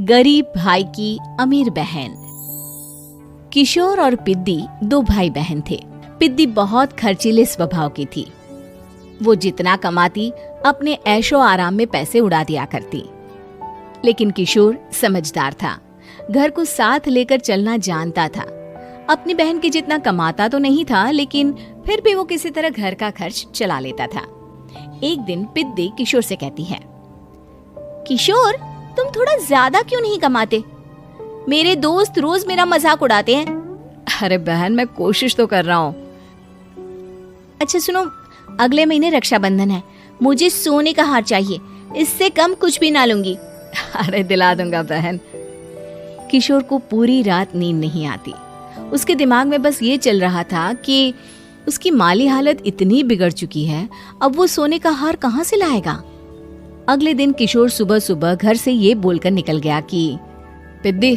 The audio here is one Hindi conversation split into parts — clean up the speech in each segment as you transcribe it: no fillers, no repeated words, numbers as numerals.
गरीब भाई की अमीर बहन। किशोर और पिद्दी दो भाई बहन थे। पिद्दी बहुत खर्चीले स्वभाव की थी। वो जितना कमाती अपने ऐशो आराम में पैसे उड़ा दिया करती। लेकिन किशोर समझदार था, घर को साथ लेकर चलना जानता था। अपनी बहन के जितना कमाता तो नहीं था, लेकिन फिर भी वो किसी तरह घर का खर्च चला लेता था। एक दिन पिद्दी किशोर से कहती है, किशोर, तुम थोड़ा ज्यादा क्यों नहीं कमाते? मेरे दोस्त रोज मेरा मजाक उड़ाते हैं। अरे बहन, मैं कोशिश तो कर रहा हूँ। अच्छा सुनो, अगले महीने रक्षाबंधन है, मुझे सोने का हार चाहिए, इससे कम कुछ भी ना लूंगी। अरे दिला दूंगा बहन। किशोर को पूरी रात नींद नहीं आती। उसके दिमाग में बस ये चल रहा था कि उसकी माली हालत इतनी बिगड़ चुकी है, अब वो सोने का हार कहाँ से लाएगा। अगले दिन किशोर सुबह सुबह घर से ये बोलकर निकल गया कि पिद्दी,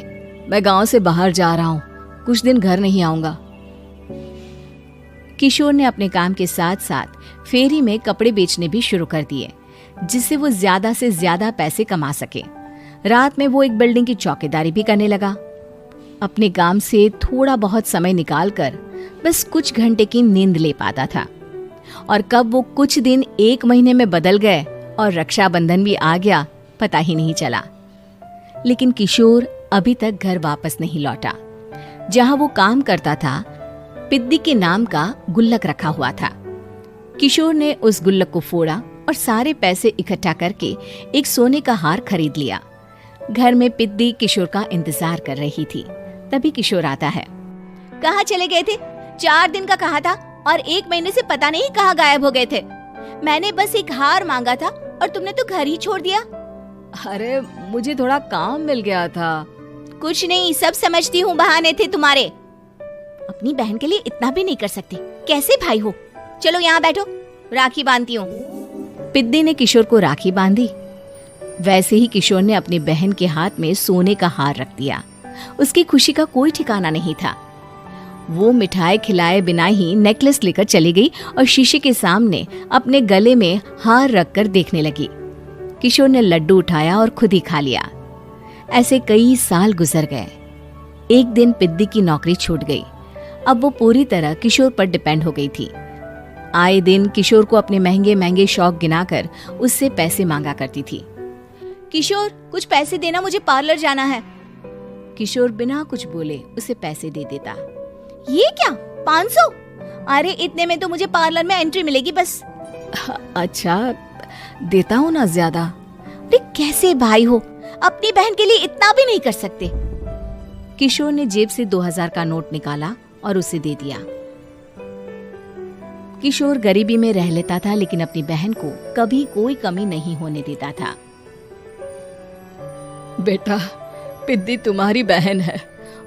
मैं गांव से बाहर जा रहा हूँ, कुछ दिन घर नहीं आऊंगा। किशोर ने अपने काम के साथ साथ फेरी में कपड़े बेचने भी शुरू कर दिए, जिससे वो ज्यादा से ज्यादा पैसे कमा सके। रात में वो एक बिल्डिंग की चौकीदारी भी करने लगा। अपने काम से थोड़ा बहुत समय निकालकर बस कुछ घंटे की नींद ले पाता था। और कब वो कुछ दिन एक महीने में बदल गए और रक्षाबंधन भी आ गया, पता ही नहीं चला। लेकिन किशोर अभी तक घर वापस नहीं लौटा। जहां वो काम करता था, पिद्दी के नाम का गुल्लक रखा हुआ था। किशोर ने उस गुल्लक को फोड़ा और सारे पैसे इकट्ठा करके एक सोने का हार खरीद लिया। घर में पिद्दी किशोर का इंतजार कर रही थी। तभी किशोर आता है। कहाँ चले गए थे? 4 दिन का कहा था और 1 महीने से पता नहीं कहाँ गायब हो गए थे। मैंने बस एक हार मांगा था और तुमने तो घर ही छोड़ दिया। अरे मुझे थोड़ा काम मिल गया था। कुछ नहीं, सब समझती हूँ, बहाने थे तुम्हारे। अपनी बहन के लिए इतना भी नहीं कर सकते, कैसे भाई हो? चलो यहाँ बैठो, राखी बांधती हूँ। पिद्दी ने किशोर को राखी बांधी। वैसे ही किशोर ने अपनी बहन के हाथ में सोने का हार रख दिया। उसकी खुशी का कोई ठिकाना नहीं था। वो मिठाई खिलाए बिना ही नेकलेस लेकर चली गई और शीशे के सामने अपने गले में हार रखकर देखने लगी। किशोर ने लड्डू उठाया और खुद ही खा लिया। ऐसे कई साल गुजर गए। एक दिन पिद्दी की नौकरी छूट गई। अब वो पूरी तरह किशोर पर डिपेंड हो गई थी। आए दिन किशोर को अपने महंगे महंगे शौक गिनाकर उससे पैसे मांगा करती थी। किशोर, कुछ पैसे देना, मुझे पार्लर जाना है। किशोर बिना कुछ बोले उसे पैसे दे देता। ये क्या, 500? अरे इतने में तो मुझे पार्लर में एंट्री मिलेगी बस। अच्छा, देता हूँ ना ज्यादा। अरे कैसे भाई हो, अपनी बहन के लिए इतना भी नहीं कर सकते। किशोर ने जेब से 2000 का नोट निकाला और उसे दे दिया। किशोर गरीबी में रह लेता था, लेकिन अपनी बहन को कभी कोई कमी नहीं होने देता था। बेटा, पिद्दी तुम्हारी बहन है,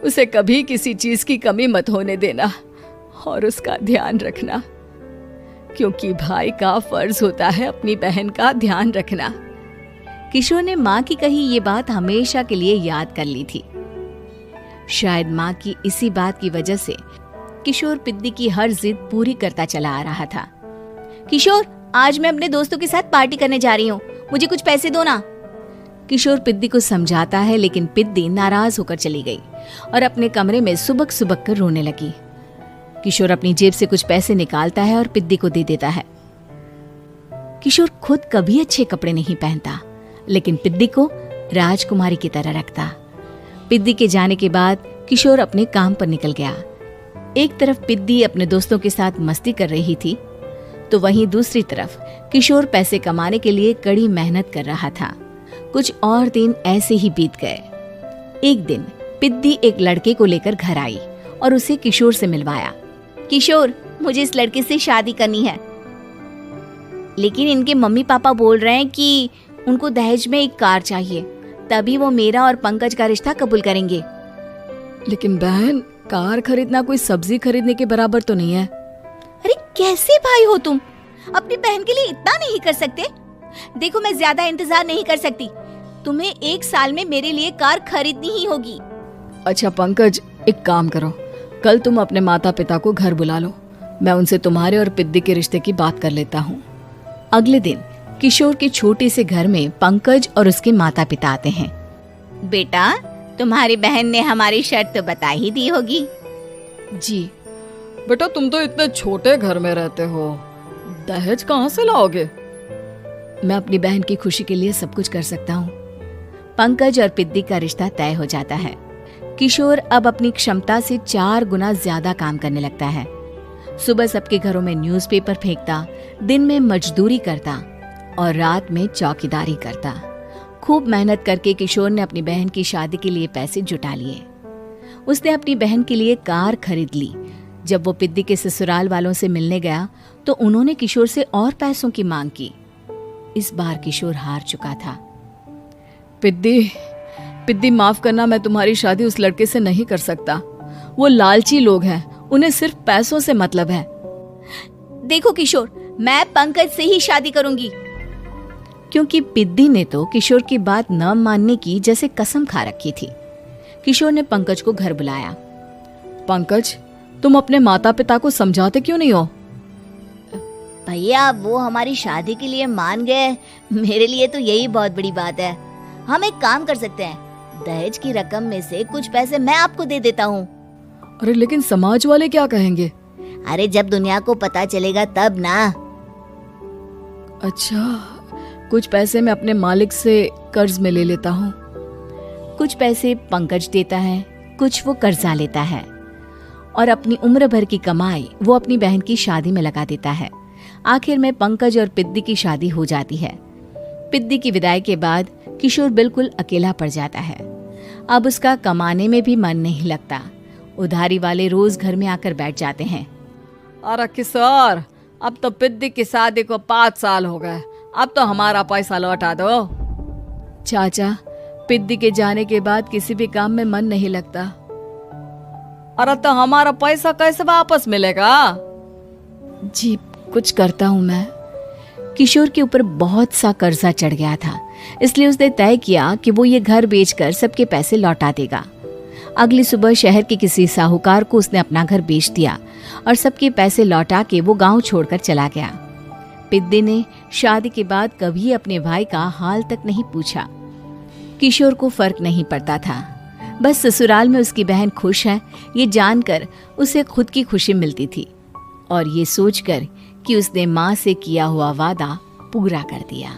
उसे कभी किसी चीज की कमी मत होने देना और उसका ध्यान रखना, क्योंकि भाई का फर्ज होता है अपनी बहन का ध्यान रखना। किशोर ने माँ की कही ये बात हमेशा के लिए याद कर ली थी। शायद माँ की इसी बात की वजह से किशोर पिद्दी की हर जिद पूरी करता चला आ रहा था। किशोर, आज मैं अपने दोस्तों के साथ पार्टी करने जा रही हूँ, मुझे कुछ पैसे दो ना। किशोर पिद्दी को समझाता है, लेकिन पिद्दी नाराज होकर चली गई और अपने कमरे में सुबक सुबक कर रोने लगी। किशोर अपनी जेब से कुछ पैसे निकालता है और पिद्दी को दे देता है। किशोर खुद कभी अच्छे कपड़े नहीं पहनता, लेकिन पिद्दी को राजकुमारी की तरह रखता। पिद्दी के जाने के बाद किशोर अपने काम पर निकल गया। एक तरफ पिद्दी अपने दोस्तों के साथ मस्ती कर रही थी, तो वहीं दूसरी तरफ किशोर पैसे कमाने के लिए कड़ी मेहनत कर रहा था। कुछ और दिन ऐसे ही बीत गए। एक दिन पिद्दी एक लड़के को लेकर घर आई और उसे किशोर से मिलवाया। किशोर, मुझे इस लड़के से शादी करनी है, लेकिन इनके मम्मी पापा बोल रहे हैं कि उनको दहेज में एक कार चाहिए, तभी वो मेरा और पंकज का रिश्ता कबूल करेंगे। लेकिन बहन, कार खरीदना कोई सब्जी खरीदने के बराबर तो नहीं है। अरे कैसे भाई हो तुम, अपनी बहन के लिए इतना नहीं कर सकते? देखो, मैं ज्यादा इंतजार नहीं कर सकती, तुम्हें 1 साल में मेरे लिए कार खरीदनी ही होगी। अच्छा पंकज, एक काम करो, कल तुम अपने माता पिता को घर बुला लो, मैं उनसे तुम्हारे और पिद्दी के रिश्ते की बात कर लेता हूँ। अगले दिन किशोर के छोटे से घर में पंकज और उसके माता पिता आते हैं। बेटा, तुम्हारी बहन ने हमारी शर्त तो बता ही दी होगी। जी बेटा, तुम तो इतने छोटे घर में रहते हो, दहेज कहाँ से लाओगे? मैं अपनी बहन की खुशी के लिए सब कुछ कर सकता हूँ। पंकज और पिद्दी का रिश्ता तय हो जाता है। किशोर अब अपनी क्षमता से 4 गुना ज्यादा काम करने लगता है। सुबह सबके घरों में न्यूज़पेपर फेंकता, दिन में मजदूरी करता और रात में चौकीदारी करता। खूब मेहनत करके किशोर ने अपनी बहन की शादी के लिए पैसे जुटा लिए। उसने अपनी बहन के लिए कार खरीद ली। जब वो पिद्दी के ससुराल वालों से मिलने गया तो उन्होंने किशोर से और पैसों की मांग की। इस बार किशोर हार चुका था। पिद्दी माफ करना, मैं तुम्हारी शादी उस लड़के से नहीं कर सकता। वो लालची लोग हैं, उन्हें सिर्फ पैसों से मतलब है। देखो किशोर, मैं पंकज से ही शादी करूंगी। क्योंकि पिद्दी ने तो किशोर की बात न मानने की जैसे कसम खा रखी थी। किशोर ने पंकज को घर बुलाया। पंकज, तुम अपने माता पिता को समझाते क्यों नहीं हो? भैया, वो हमारी शादी के लिए मान गए, मेरे लिए तो यही बहुत बड़ी बात है। हम एक काम कर सकते हैं, दहेज की रकम में से कुछ पैसे मैं आपको दे देता हूँ। अरे लेकिन समाज वाले क्या कहेंगे? अरे जब दुनिया को पता चलेगा तब ना। अच्छा, कुछ पैसे मैं अपने मालिक से कर्ज में ले लेता हूँ। कुछ पैसे पंकज देता है, कुछ वो कर्जा लेता है और अपनी उम्र भर की कमाई वो अपनी बहन की शादी में लगा देता है। आखिर में पंकज और पिद्दी की शादी हो जाती है। पिद्दी की विदाई के बाद किशोर बिल्कुल अकेला पड़ जाता है। अब उसका कमाने में भी मन नहीं लगता। उधारी वाले रोज घर में आकर बैठ जाते हैं। अरे किशोर, अब तो पिद्दी की शादी को 5 साल हो गए, अब तो हमारा पैसा लौटा दो। चाचा, पिद्दी के जाने के बाद किसी भी काम में मन नहीं लगता। अरे तो हमारा पैसा कैसे वापस मिलेगा? जी, कुछ करता हूँ मैं। किशोर के ऊपर बहुत सा कर्जा चढ़ गया था, इसलिए उसने तय किया कि वो ये घर बेचकर सबके पैसे लौटा देगा। अगली सुबह शहर के किसी साहूकार को उसने अपना घर बेच दिया और सबके पैसे लौटा के वो गांव छोड़कर चला गया। पिद्दी ने शादी के बाद कभी अपने भाई का हाल तक नहीं पूछा। किशोर को फर्क नहीं पड़ता था, बस ससुराल में उसकी बहन खुश है ये जानकर उसे खुद की खुशी मिलती थी और ये सोचकर कि उसने माँ से किया हुआ वादा पूरा कर दिया।